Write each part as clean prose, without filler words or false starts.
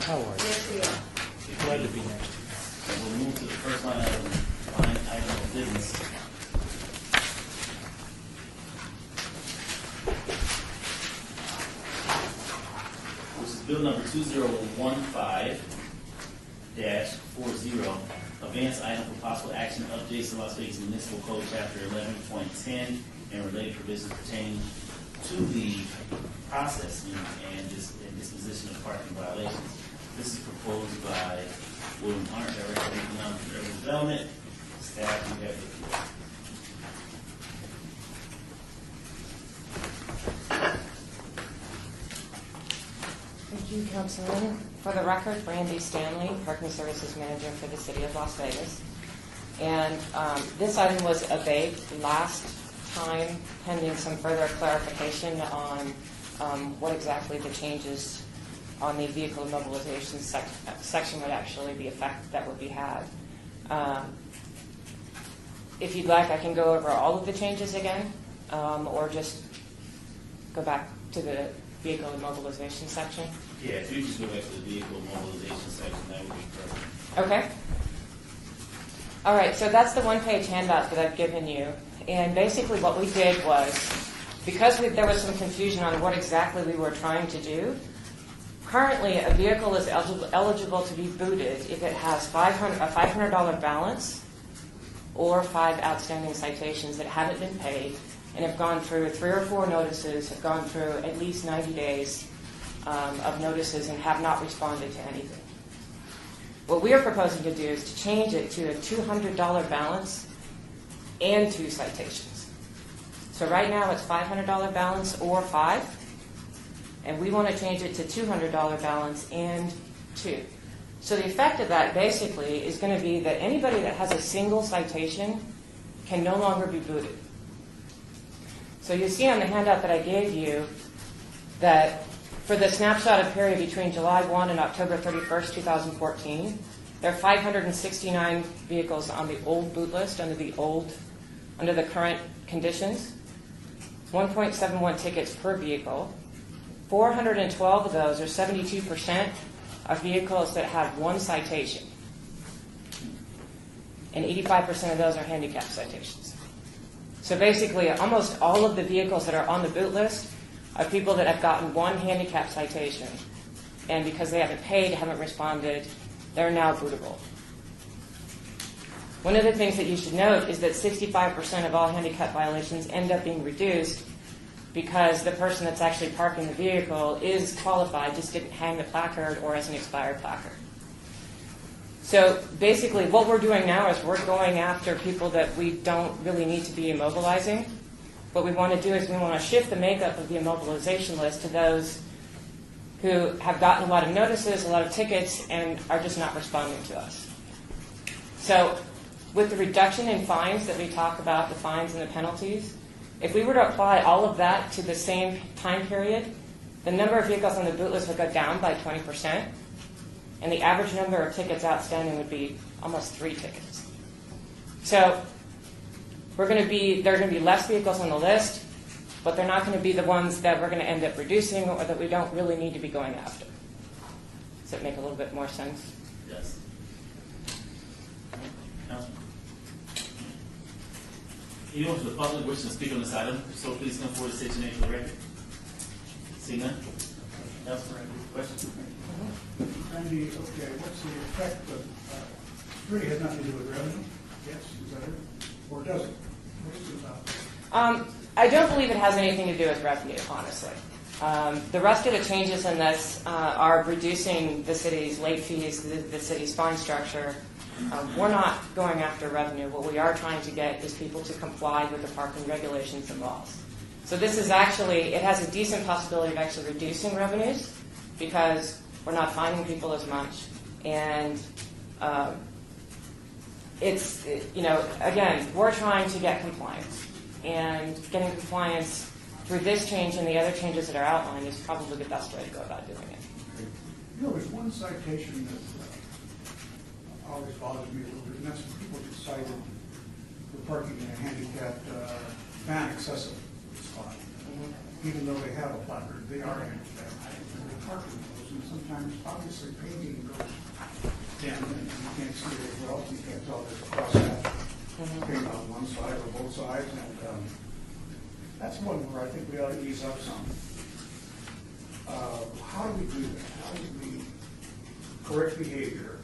How are you? Yes, we are. Glad to be next to you. We'll move to the first line item of business. Which is bill number 2015-40, advance item for possible action, updates to Las Vegas Municipal Code Chapter 11.10 and related provisions pertaining to the processing and disposition of parking violations. This is proposed by William Hart, Director of Economic and Urban Development. Staff, you have the floor. Thank you, Councilman. For the record, Brandy Stanley, Parking Services Manager for the City of Las Vegas. And this item was obeyed last time pending some further clarification on what exactly the changes on the vehicle mobilization section would actually be that would be had. If you'd like, I can go over all of the changes again, or just go back to the vehicle mobilization section. Yeah, if you just go back to the vehicle mobilization section, that would be perfect. Okay. All right, so that's the one-page handout that I've given you. And basically what we did was, because there was some confusion on what exactly we were trying to do, currently a vehicle is eligible to be booted if it has a $500 balance or 5 outstanding citations that haven't been paid and have gone through 3 or 4 notices, have gone through at least 90 days of notices and have not responded to anything. What we are proposing to do is to change it to a $200 balance and 2 citations. So right now it's $500 balance or 5, and we want to change it to $200 balance and 2. So the effect of that basically is going to be that anybody that has a single citation can no longer be booted. So you see on the handout that I gave you that for the snapshot of period between July 1 and October 31st, 2014, there are 569 vehicles on the old boot list under the current conditions, 1.71 tickets per vehicle. 412 of those, or 72%, of vehicles that have 1 citation. And 85% of those are handicap citations. So basically, almost all of the vehicles that are on the boot list are people that have gotten 1 handicap citation. And because they haven't paid, haven't responded, they're now bootable. One of the things that you should note is that 65% of all handicap violations end up being reduced because the person that's actually parking the vehicle is qualified, just didn't hang the placard or as an expired placard. So basically what we're doing now is we're going after people that we don't really need to be immobilizing. What we want to do is we want to shift the makeup of the immobilization list to those who have gotten a lot of notices, a lot of tickets, and are just not responding to us. So with the reduction in fines that we talk about, the fines and the penalties, if we were to apply all of that to the same time period, the number of vehicles on the boot list would go down by 20%, and the average number of tickets outstanding would be almost 3 tickets. So there are going to be less vehicles on the list, but they're not going to be the ones that we're going to end up reducing or that we don't really need to be going after. Does that make a little bit more sense? Yes. Councilman? Anyone from the public wishing to speak on this item, if so please come forward and state your name for the record. See none? Councilman, questions? Randy, okay, what's the effect of, really has nothing to do with revenue? Yes, is that it? Or does it? What is it about? I don't believe it has anything to do with revenue, honestly. The rest of the changes in this are reducing the city's late fees, the city's fine structure. We're not going after revenue. What we are trying to get is people to comply with the parking regulations and laws. So this is actually, it has a decent possibility of actually reducing revenues because we're not fining people as much. And again, we're trying to get compliance. And getting compliance through this change and the other changes that are outlined is probably the best way to go about doing it. You know, there's one citation that always bothers me a little bit, and that's when people get cited for parking in a handicapped van accessible spot. Even though they have a placard, they are handicapped. And they park in those and sometimes obviously painting goes dim, and you can't see it well, you can't tell there's a crosshatch paint on one side or both sides, and that's one where I think we ought to ease up some. How do we do that? How do we correct behavior?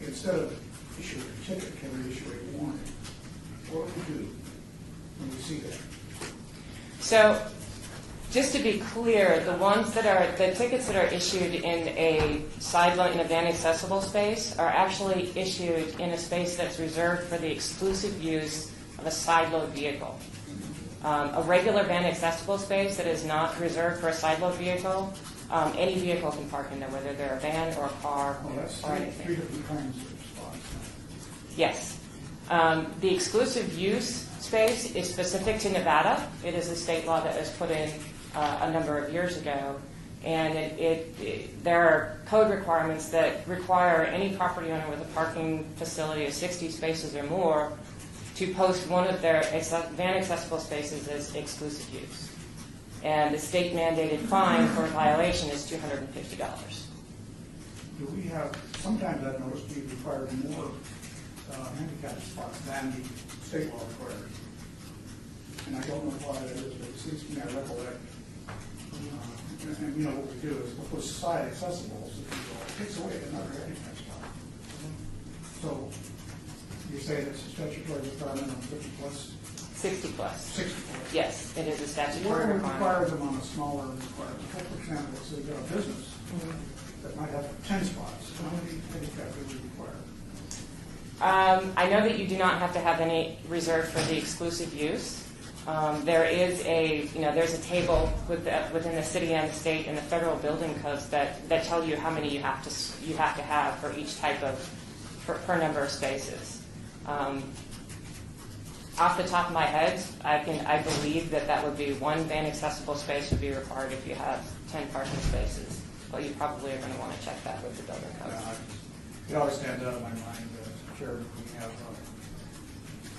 Instead of issuing a ticket, can we issue a warning? What do we do when we see that? So, just to be clear, the tickets that are issued in a side load, in a van accessible space, are actually issued in a space that's reserved for the exclusive use of a side load vehicle. A regular van accessible space that is not reserved for a side load vehicle, any vehicle can park in there, whether they're a van or a car That's or three anything. different kinds of spots. Yes. The exclusive use space is specific to Nevada. It is a state law that was put in a number of years ago. And there are code requirements that require any property owner with a parking facility of 60 spaces or more to post one of their van accessible spaces as exclusive use. And the state mandated fine for a violation is $250. Do we have, sometimes I've noticed we require more handicap spots than the state law requires. And I don't know why that is, but it seems to me I recollect. And you know what we do is we'll put side accessible, so it takes away another handicap spot. So you say that's a statutory requirement on 50 plus, 60 plus. 60 plus. Yes, it is a What statutory would require requirement. them on a smaller requirement? For example, say you've got a business that might have 10 spots. How many handicap do we require? I know that you do not have to have any reserved for the exclusive use. There is there's a table within the city and the state and the federal building codes that tell you how many you have to have for each type of per number of spaces. Off the top of my head, I believe that would be one van accessible space would be required if you have 10 parking spaces. But you probably are going to want to check that with the building code. It always stands out in my mind, Chair, we have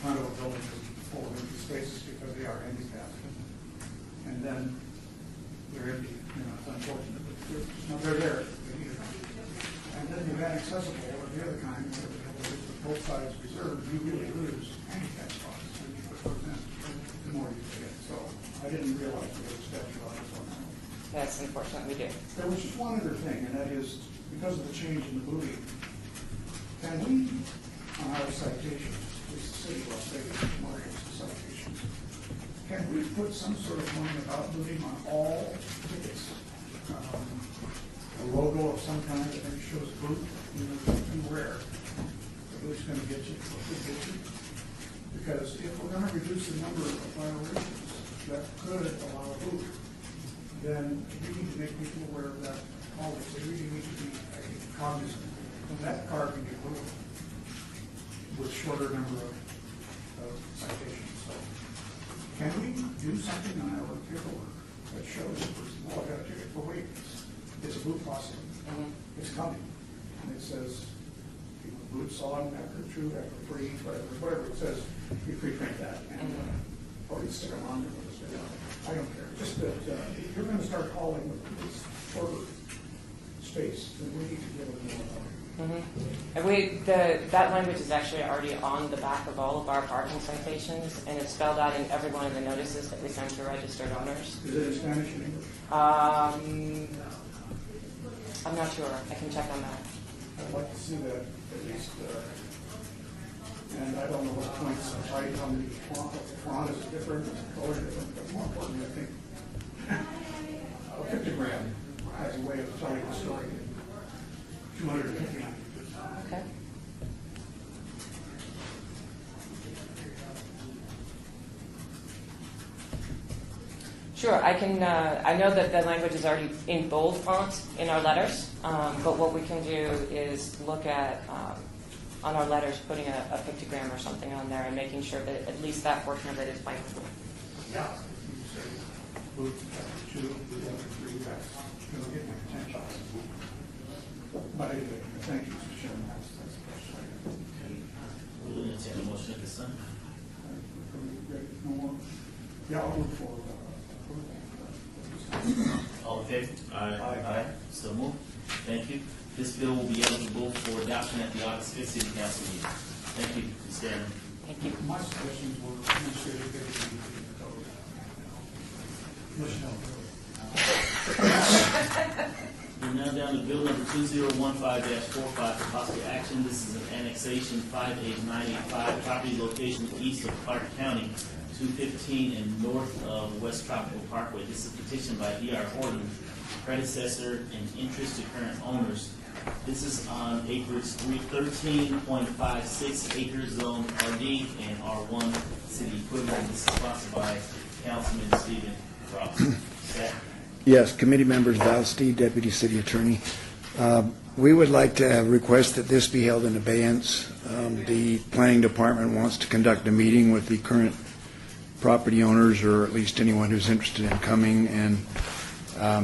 condo buildings full of empty spaces because they are handicapped. And then they're empty, it's unfortunate, but they're there. And then the van accessible, or the other kind, where we have both sides reserved, you really lose handicap spots when you put those in, the more you get. So I didn't realize there was a statute on this one. That's unfortunate we do. There was just one other thing, and that is, because of the change in the movie, can we, on our citations, at least the city of Las Vegas, markets the citations, can we put some sort of warning about moving on all tickets? A logo of some kind that maybe shows boot, beware. The boot's going to get you, could get you. Because if we're going to reduce the number of violations that could allow a boot, then we need to make people aware of that always. They really need to be cognizant. That car can get moved with shorter number of citations. So can we do something on our paperwork that shows, first of all, I got to do it, but wait, it's a boot policy. It's coming. And it says, boots on after 2, after 3, whatever it says, you pre-print that. And or you stick them on there with us. I don't care. Just that if you're going to start calling with this shorter space, then we need to give it more about it. And that language is actually already on the back of all of our parking citations, and it's spelled out in every one of the notices that we send to registered owners. Is it in Spanish and English? I'm not sure. I can check on that. I'd like to see that at least. And I don't know what points right on the font is different, the color is different, but more importantly, I think a pictogram has a way of telling the story in 250 languages. Okay. Sure, I can. I know that the language is already in bold font in our letters, but what we can do is look at on our letters putting a pictogram or something on there and making sure that at least that portion of it is bindable. Yeah. You say, boot after 2, boot after 3, that's going to get my attention. But anyway, thank you, Mr. Chairman. That's the question. We'll entertain a motion at this time. No more? Yeah, I'll move for approval. All in favor? Aye. Aye. So moved. Thank you. This bill will be eligible for adoption at the August 5th City Council meeting. Thank you, Ms. Chairman. Thank you. My suggestions were administrative based on the code. Commissioner, We're now down to bill number 2015-45 for possible action. This is an annexation 58985, property location east of Clark County, 215 and north of West Tropical Parkway. This is petitioned by E.R. Horton, predecessor and interest to current owners. This is on acreage 13.56 acre zone RD and R1 city equivalent. This is sponsored by Councilman Stephen Ross. Staff. Yes, committee members, Val Steed, Deputy City Attorney. We would like to request that this be held in abeyance. The Planning Department wants to conduct a meeting with the current property owners, or at least anyone who's interested in coming, and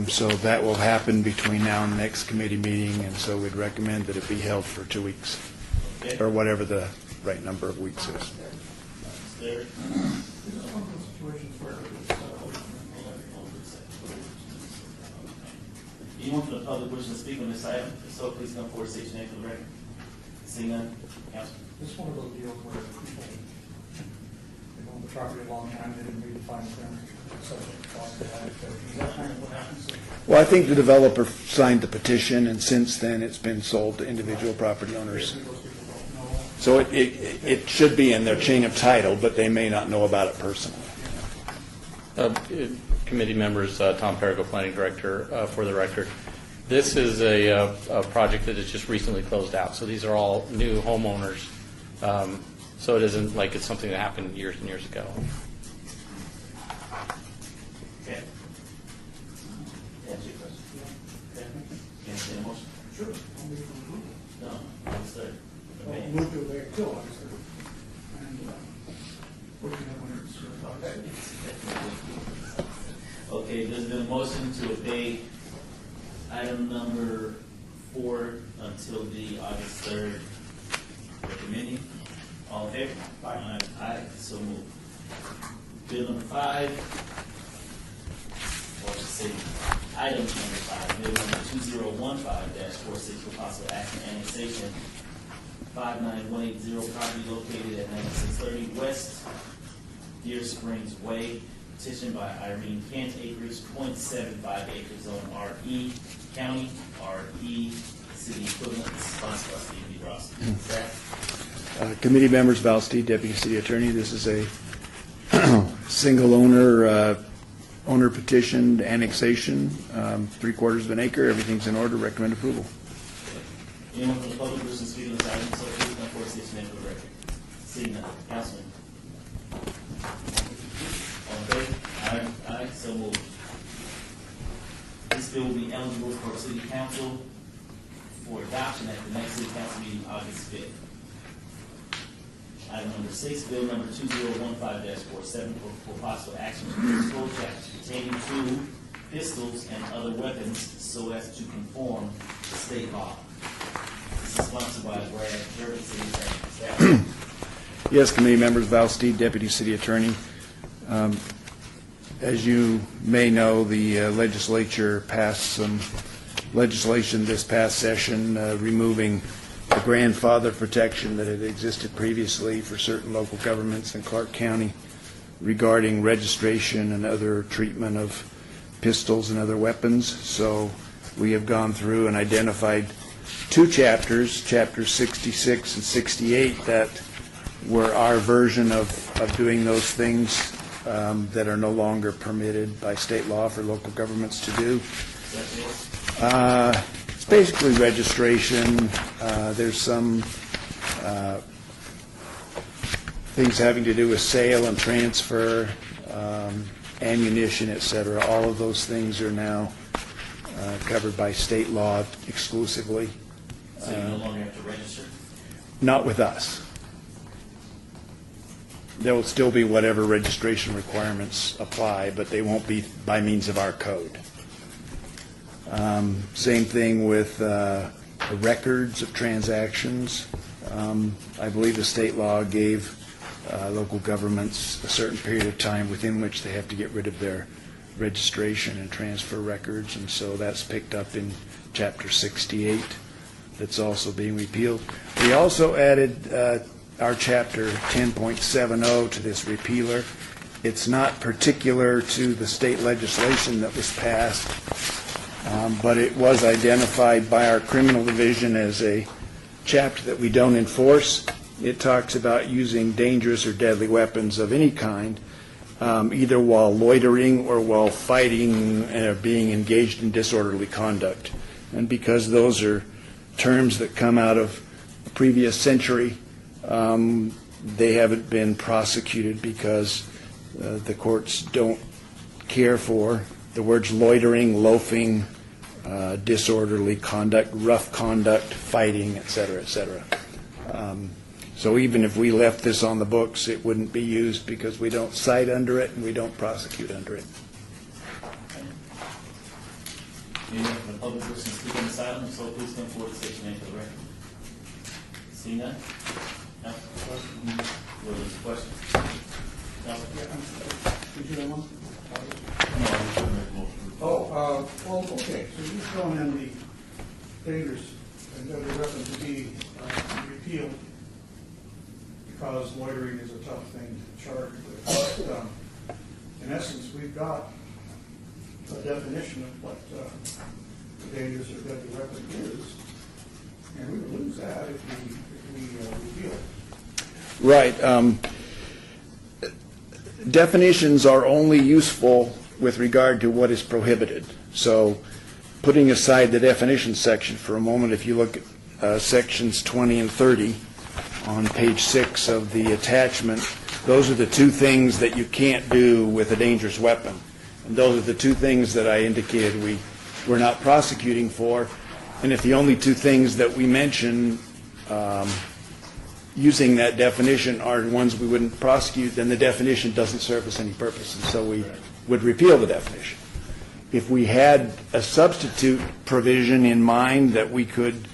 so that will happen between now and the next committee meeting, and so we'd recommend that it be held for 2 weeks, Okay. or whatever the right number of weeks is. There. there's one of those situations where it's, Anyone from the public wishing to speak on this item? If so, please come forward, state your name for the record. Seeing none, Councilman. this is one of those deals where people, they own the property a long time, they didn't read the fine print, subject to cost of that. Is that kind of what happens? Well, I think the developer signed the petition, and since then, it's been sold to individual property owners. Those people don't know. So it should be in their chain of title, but they may not know about it personally. Committee members, Tom Perigo, Planning Director, for the record. This is a project that has just recently closed out, so these are all new homeowners. So it isn't like it's something that happened years and years ago. Okay. Answer your question. Okay. Can I say a motion? Sure. I'll move for approval. No, I'm sorry. Well, Okay. move to obey, kill, obviously. And, working on when it's, Okay, there's been a motion to obey item number 4 until the August 3rd recommending. All in favor? Aye. Aye, so moved. Bill number 5, or to say, item number 5, bill number 2015-46 for possible action annexation 59180, property located at 9630 West Deer Springs Way, petitioned by Irene Kent, acreage .75 acre zone RE, county RE, city equivalent, sponsored by Stephen D. Ross. Staff. Committee members, Val Steed, Deputy City Attorney. This is a single owner petitioned annexation, 3/4 of an acre. Everything's in order. Recommend approval. Anyone from the public wishing to speak on this item, so please come forward, state your name for the record. Seeing none, Councilman. All in favor? Aye. Aye, so moved. This bill will be eligible for city council for adoption at the next city council meeting, August 5th. Item number 6, bill number 2015-47 for possible action to control chapters pertaining to pistols and other weapons so as to conform to state law. This is sponsored by Brad Jervis, city attorney. Staff. Yes, committee members, Val Steed, Deputy City Attorney. As you may know, the legislature passed some legislation this past session removing the grandfather protection that had existed previously for certain local governments in Clark County regarding registration and other treatment of pistols and other weapons. So we have gone through and identified 2 chapters, chapters 66 and 68, that were our version of doing those things that are no longer permitted by state law for local governments to do. It's basically registration. There's some things having to do with sale and transfer, ammunition, et cetera. All of those things are now covered by state law exclusively. So you no longer have to register? Not with us. There will still be whatever registration requirements apply, but they won't be by means of our code. Same thing with the records of transactions. I believe the state law gave local governments a certain period of time within which they have to get rid of their registration and transfer records, and so that's picked up in Chapter 68. That's also being repealed. We also added our Chapter 10.70 to this repealer. It's not particular to the state legislation that was passed, but it was identified by our criminal division as a chapter that we don't enforce. It talks about using dangerous or deadly weapons of any kind, either while loitering or while fighting or being engaged in disorderly conduct. And because those are terms that come out of a previous century, they haven't been prosecuted because the courts don't care for the words loitering, loafing, disorderly conduct, rough conduct, fighting, et cetera, et cetera. So even if we left this on the books, it wouldn't be used because we don't cite under it and we don't prosecute under it. Anyone from the public wishing to speak on this item, so please come forward to state your name for the record. See none? Council, question? Williams, question? Council? Did you have one? No, I'm going to make a motion. Well, okay, so you've thrown in the dangerous and deadly weapon to be repealed because loitering is a tough thing to charge with. But, in essence, we've got a definition of what the dangerous or deadly weapon is, and we would lose that if we repeal it. Right. Definitions are only useful with regard to what is prohibited. So putting aside the definition section for a moment, if you look at sections 20 and 30 on page 6 of the attachment, those are the two things that you can't do with a dangerous weapon. And those are the two things that I indicated we're not prosecuting for. And if the only two things that we mention using that definition are ones we wouldn't prosecute, then the definition doesn't serve us any purpose, and so we would repeal the definition. If we had a substitute provision in mind that we could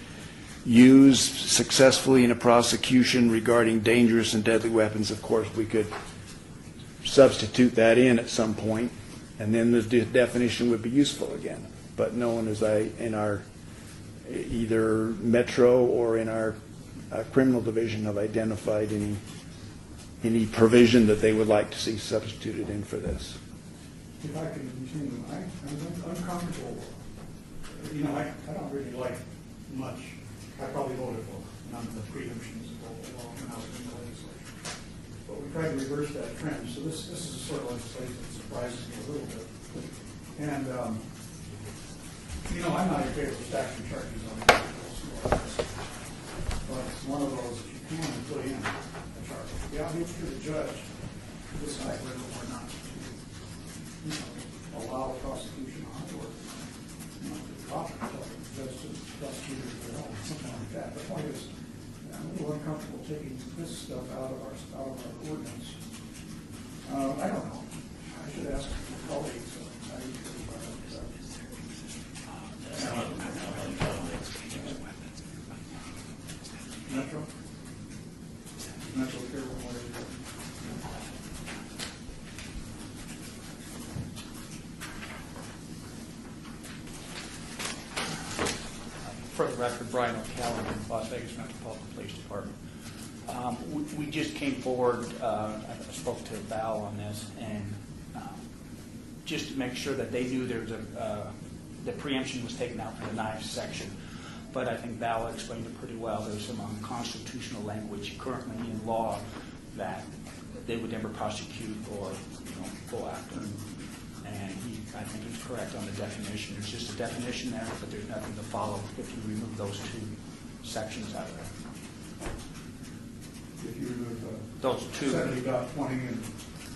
use successfully in a prosecution regarding dangerous and deadly weapons, of course, we could substitute that in at some point, and then the definition would be useful again. But no one is in our either Metro or in our criminal division have identified any provision that they would like to see substituted in for this. If I can continue, I'm uncomfortable. You know, I don't really like much. I probably voted for none of the preemptions of the law when I was in the legislature. But we tried to reverse that trend. So this is a sort of legislation that surprises me a little bit. And, you know, I'm not in favor of stacking charges on individuals. But it's one of those that you can put in a charge. Yeah, it's to the judge to decide whether or not to allow prosecution on it or the judge to prosecute it their own, something like that. The point is, I'm a little uncomfortable taking this stuff out of our ordinance. I don't know. I should ask my colleagues. Metro? Metro care what it is. For the record, Brian O'Callaghan, Las Vegas Metropolitan Police Department. We just came forward, I spoke to Val on this, and just to make sure that they knew there was the preemption was taken out from the knives section. But I think Val explained it pretty well. There's some unconstitutional language currently in law that they would never prosecute or go after. And I think he's correct on the definition. There's just a definition there, but there's nothing to follow if you remove those two sections out of there. If you remove Those two. 70.20 and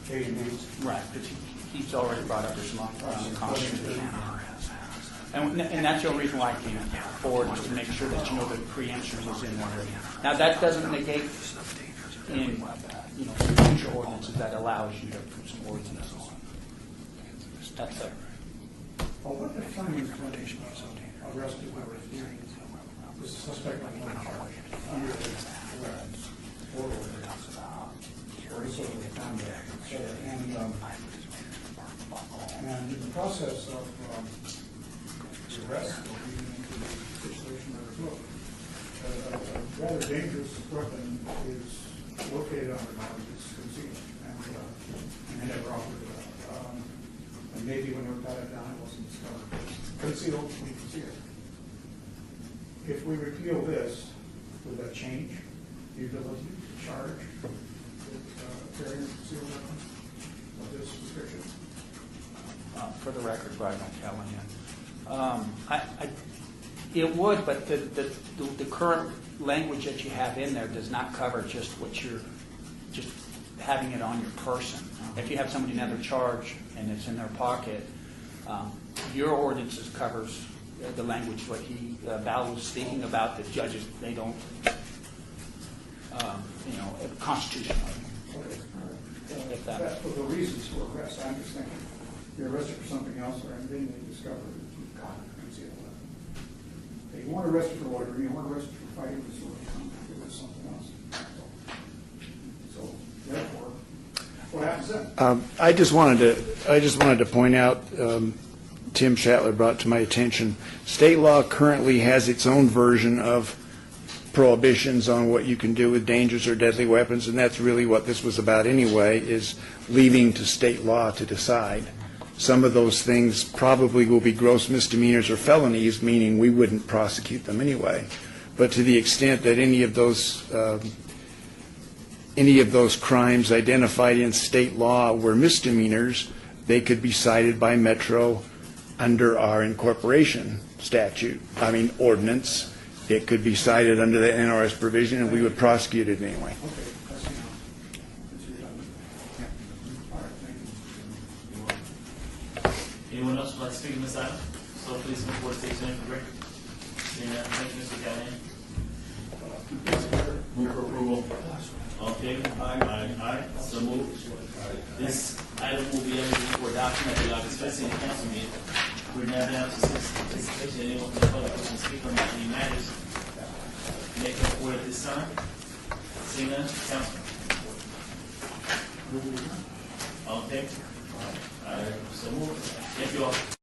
80. Right, but he's already brought up there's some unconstitutional. And that's the only reason why I came forward, is to make sure that you know the preemption is in there. Now, that doesn't negate in future ordinances that allows you to put some ordinances. That's there. Well, what if someone is arrested or is a suspect on one charge under the order or disorderly conduct, etc. And And in the process of the arrest, or even into the situation where it's looked, a rather dangerous weapon is located on the ground, it's concealed, and they never offered it up. And maybe when they were patted down, it wasn't discovered. Concealed, we concealed. If we repeal this, would that change the ability to charge with carrying a concealed weapon of this description? For the record, Brian O'Callahan. It would, but the current language that you have in there does not cover just what you're, just having it on your person. If you have somebody another charge and it's in their pocket, your ordinances covers the language what Val was speaking about, that judges, they don't, constitutionally. Okay, all right. If that- That's for the reasons for arrest. I'm just thinking, you're arrested for something else, or then they discover that you've got a concealed weapon. Okay, you weren't arrested for loitering, you weren't arrested for fighting with sword, it was something else. So therefore, what happens then? I just wanted to point out, Tim Shatler brought to my attention, state law currently has its own version of prohibitions on what you can do with dangerous or deadly weapons, and that's really what this was about anyway, is leaving to state law to decide. Some of those things probably will be gross misdemeanors or felonies, meaning we wouldn't prosecute them anyway. But to the extent that any of those crimes identified in state law were misdemeanors, they could be cited by Metro under our incorporation ordinance. It could be cited under the NRS provision, and we would prosecute it anyway. Okay, that's enough. That's redundant. All right, thank you. Anyone else would like to speak on this item? So please come forward, state your name for the record. Seeing none, thank you, Mr. Callahan. Move for approval. All in favor? Aye. So moved. This item will be eligible for adoption at the August 5th City Council meeting. We're now down to citizen participation. Anyone from the public who can speak on any matters may come forward at this time. Seeing none, Councilman. All in favor? Aye. So moved. Thank you all.